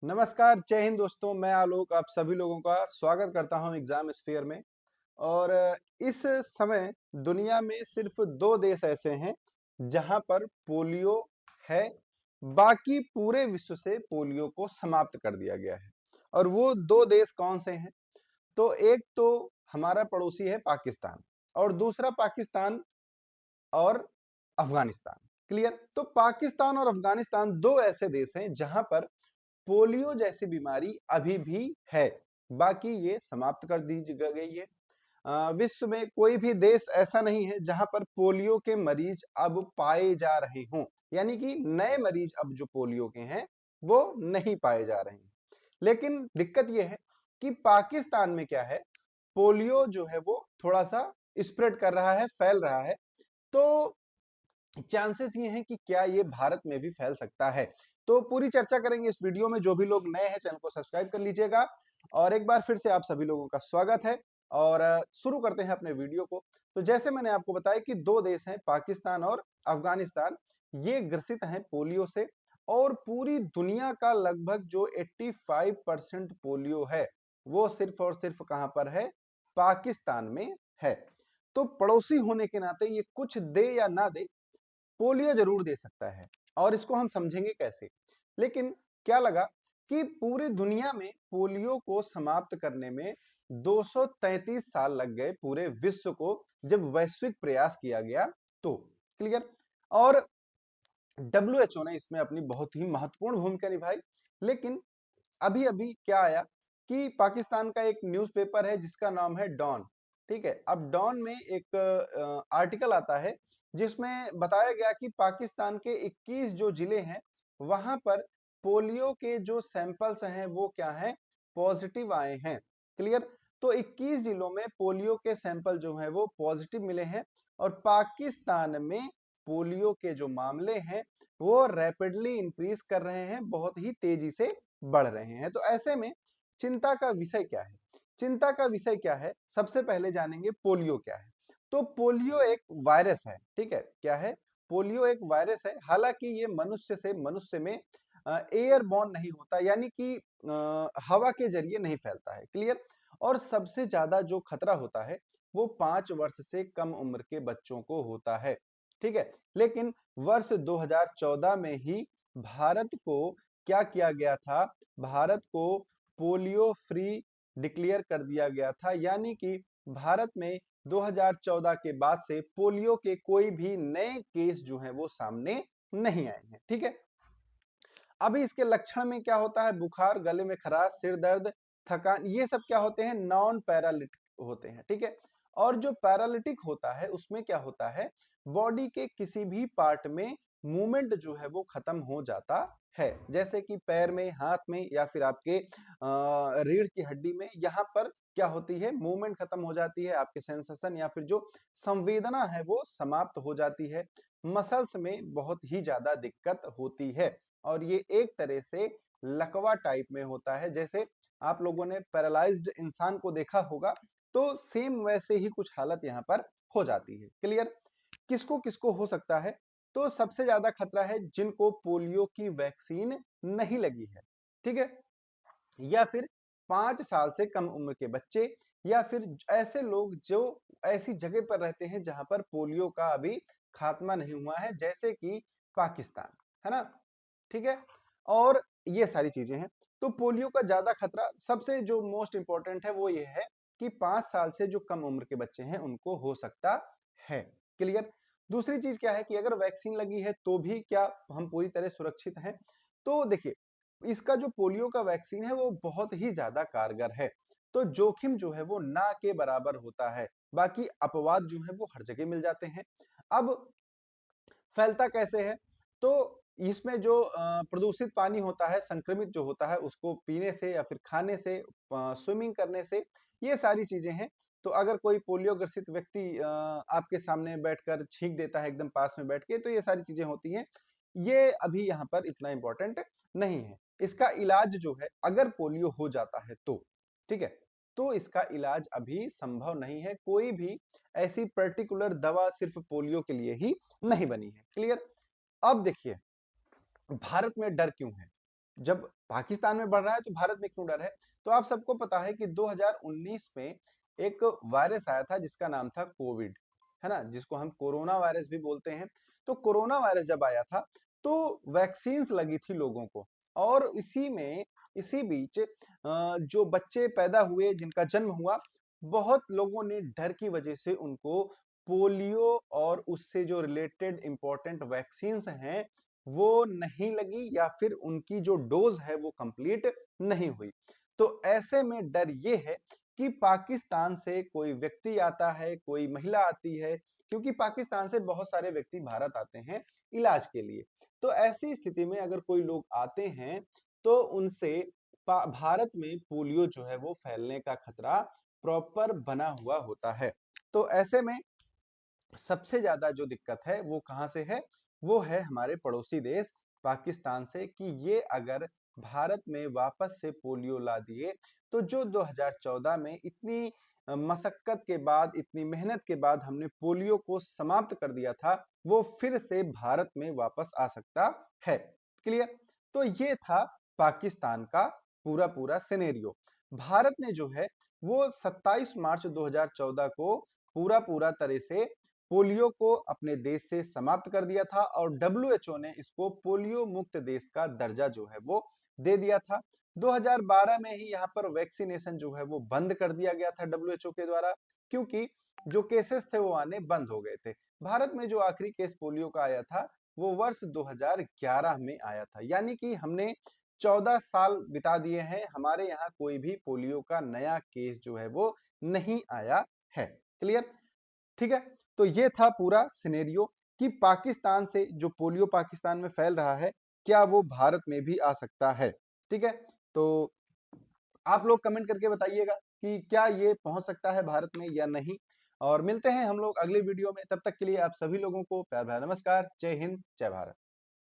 नमस्कार, जय हिंद दोस्तों। मैं आलोक आप सभी लोगों का स्वागत करता हूं एग्जाम स्फीयर में। और इस समय दुनिया में सिर्फ दो देश ऐसे हैं जहां पर पोलियो है। बाकी पूरे विश्व से पोलियो को समाप्त कर दिया गया है। और वो दो देश कौन से हैं? तो एक तो हमारा पड़ोसी है पाकिस्तान, और दूसरा पाकिस्तान और अफगानिस्तान। क्लियर? तो पाकिस्तान और अफगानिस्तान दो ऐसे देश हैं जहां पर पोलियो जैसी बीमारी अभी भी है। बाकी ये समाप्त कर दी गई है। विश्व में कोई भी देश ऐसा नहीं है जहां पर पोलियो के मरीज अब पाए जा रहे हों, यानी कि नए मरीज अब जो पोलियो के हैं वो नहीं पाए जा रहे हैं। लेकिन दिक्कत यह है कि पाकिस्तान में क्या है, पोलियो जो है वो थोड़ा सा स्प्रेड कर रहा है, फैल रहा है। तो चांसेस ये हैं कि क्या ये भारत में भी फैल सकता है। तो पूरी चर्चा करेंगे इस वीडियो में। जो भी लोग नए हैं चैनल को सब्सक्राइब कर लीजिएगा। और एक बार फिर से आप सभी लोगों का स्वागत है। और शुरू करते हैं अपने वीडियो को। तो जैसे मैंने आपको बताया कि दो देश हैं, पाकिस्तान और अफगानिस्तान, ये ग्रसित हैं पोलियो से। और पूरी दुनिया का लगभग जो 85% पोलियो है वो सिर्फ और सिर्फ कहां पर है? पाकिस्तान में है। तो पड़ोसी होने के नाते ये कुछ दे या ना दे, पोलियो जरूर दे सकता है। और इसको हम समझेंगे कैसे। लेकिन क्या लगा कि पूरी दुनिया में पोलियो को समाप्त करने में 233 साल लग गए पूरे विश्व को, जब वैश्विक प्रयास किया गया तो। क्लियर? और डब्ल्यूएचओ ने इसमें अपनी बहुत ही महत्वपूर्ण भूमिका निभाई। लेकिन अभी अभी क्या आया कि पाकिस्तान का एक न्यूज़पेपर है जिसका नाम है डॉन। ठीक है, अब डॉन में एक आर्टिकल आता है जिसमें बताया गया कि पाकिस्तान के 21 जो जिले हैं वहां पर पोलियो के जो सैंपल्स हैं वो क्या है, पॉजिटिव आए हैं। क्लियर? तो 21 जिलों में पोलियो के सैंपल जो हैं वो पॉजिटिव मिले हैं। और पाकिस्तान में पोलियो के जो मामले हैं वो रैपिडली इंक्रीज कर रहे हैं, बहुत ही तेजी से बढ़ रहे हैं। तो ऐसे में चिंता का विषय क्या है? चिंता का विषय क्या है, सबसे पहले जानेंगे पोलियो क्या है। तो पोलियो एक वायरस है। ठीक है, क्या है? पोलियो एक वायरस है। हालांकि ये मनुष्य से मनुष्य में एयरबॉर्न नहीं होता, यानी कि हवा के जरिए नहीं फैलता है। क्लियर? और सबसे ज्यादा जो खतरा होता है वो 5 वर्ष से कम उम्र के बच्चों को होता है। ठीक है, लेकिन वर्ष 2014 में ही भारत को क्या किया गया था? भारत को पोलियो फ्री डिक्लेयर कर दिया गया था, यानी कि भारत में 2014 के बाद से पोलियो के कोई भी नए केस जो हैं वो सामने नहीं आए हैं। ठीक है, अभी इसके लक्षण में क्या होता है? बुखार, गले में खराश, सिर दर्द, थकान, ये सब क्या होते हैं? नॉन पैरालिटिक होते हैं। ठीक है, और जो पैरालिटिक होता है उसमें क्या होता है? बॉडी के किसी भी पार्ट में मूवमेंट जो है वो खत्म हो जाता है, जैसे कि पैर में, हाथ में, या फिर आपके रीढ़ की हड्डी में। यहाँ पर क्या होती है? मूवमेंट खत्म हो जाती है, आपके सेंसेशन या फिर जो संवेदना है वो समाप्त हो जाती है। मसल्स में बहुत ही ज्यादा दिक्कत होती है। और ये एक तरह से लकवा टाइप में होता है। जैसे आप लोगों ने पैरालाइज्ड इंसान को देखा होगा, तो सेम वैसे ही कुछ हालत यहाँ पर हो जाती है। क्लियर? किसको किसको हो सकता है? तो सबसे ज्यादा खतरा है जिनको पोलियो की वैक्सीन नहीं लगी है। ठीक है, या फिर 5 साल से कम उम्र के बच्चे, या फिर ऐसे लोग जो ऐसी जगह पर रहते हैं जहां पर पोलियो का अभी खात्मा नहीं हुआ है, जैसे कि पाकिस्तान, है ना? ठीक है, और ये सारी चीजें हैं। तो पोलियो का ज्यादा खतरा, सबसे जो मोस्ट इंपॉर्टेंट है वो ये है कि 5 साल से जो कम उम्र के बच्चे हैं उनको हो सकता है। क्लियर? दूसरी चीज क्या है कि अगर वैक्सीन लगी है तो भी क्या हम पूरी तरह सुरक्षित हैं? तो देखिए, इसका जो पोलियो का वैक्सीन है वो बहुत ही ज्यादा कारगर है। तो जोखिम जो है वो ना के बराबर होता है। बाकी अपवाद जो है वो हर जगह मिल जाते हैं। अब फैलता कैसे है? तो इसमें जो प्रदूषित पानी होता है, संक्रमित जो होता है, उसको पीने से या फिर खाने से, स्विमिंग करने से, ये सारी चीजें हैं। तो अगर कोई पोलियो ग्रसित व्यक्ति आपके सामने बैठकर छींक देता है एकदम पास में बैठ के, तो ये सारी चीजें होती हैं। ये अभी यहाँ पर इतना इंपॉर्टेंट नहीं है। इसका इलाज जो है, अगर पोलियो हो जाता है तो, ठीक है, तो इसका इलाज अभी संभव नहीं है। कोई भी ऐसी पर्टिकुलर दवा सिर्फ पोलियो के लिए ही नहीं बनी है। क्लियर? अब देखिए, भारत में डर क्यों है? जब पाकिस्तान में बढ़ रहा है तो भारत में क्यों डर है? तो आप सबको पता है कि 2019 में एक वायरस आया था जिसका नाम था कोविड, है ना? जिसको हम कोरोना वायरस भी बोलते हैं। तो कोरोना वायरस जब आया था तो वैक्सीन्स लगी थी लोगों को, और इसी बीच जो बच्चे पैदा हुए, जिनका जन्म हुआ, बहुत लोगों ने डर की वजह से उनको पोलियो और उससे जो रिलेटेड इंपॉर्टेंट वैक्सीन्स हैं वो नहीं लगी, या फिर उनकी जो डोज है वो कंप्लीट नहीं हुई। तो ऐसे में डर ये है कि पाकिस्तान से कोई व्यक्ति आता है, कोई महिला आती है, क्योंकि पाकिस्तान से बहुत सारे व्यक्ति भारत आते हैं इलाज के लिए। तो ऐसी स्थिति में अगर कोई लोग आते हैं तो उनसे भारत में पोलियो जो है वो फैलने का खतरा प्रॉपर बना हुआ होता है। तो ऐसे में सबसे ज्यादा जो दिक्कत है वो कहां से है? वो है हमारे पड़ोसी देश पाकिस्तान से, कि ये अगर भारत में वापस से पोलियो ला दिए तो जो 2014 में इतनी मशक्कत के बाद, इतनी मेहनत के बाद हमने पोलियो को समाप्त कर दिया था, वो फिर से भारत में वापस आ सकता है। क्लियर? तो ये था पाकिस्तान का पूरा पूरा सिनेरियो। भारत ने जो है वो 27 मार्च 2014 को पूरा पूरा तरह से पोलियो को अपने देश से समाप्त कर दिया था, और डब्ल्यूएचओ ने इसको पोलियो मुक्त देश का दर्जा जो है वो दे दिया था। 2012 में ही यहाँ पर वैक्सीनेशन जो है वो बंद कर दिया गया था डब्ल्यूएचओ के द्वारा, क्योंकि जो केसेस थे वो आने बंद हो गए थे। भारत में जो आखिरी केस पोलियो का आया था वो वर्ष 2011 में आया था, यानी कि हमने 14 साल बिता दिए हैं, हमारे यहाँ कोई भी पोलियो का नया केस जो है वो नहीं आया है। क्लियर? ठीक है? तो ये था पूरा सिनेरियो कि पाकिस्तान से जो पोलियो पाकिस्तान में फैल रहा है, क्या वो भारत में भी आ सकता है? ठीक है? तो आप लोग कमेंट करके बताइएगा कि क्या ये पहुंच सकता है भारत में या नहीं। और मिलते हैं हम लोग अगले वीडियो में, तब तक के लिए आप सभी लोगों को प्यार भरा नमस्कार। जय हिंद, जय भारत।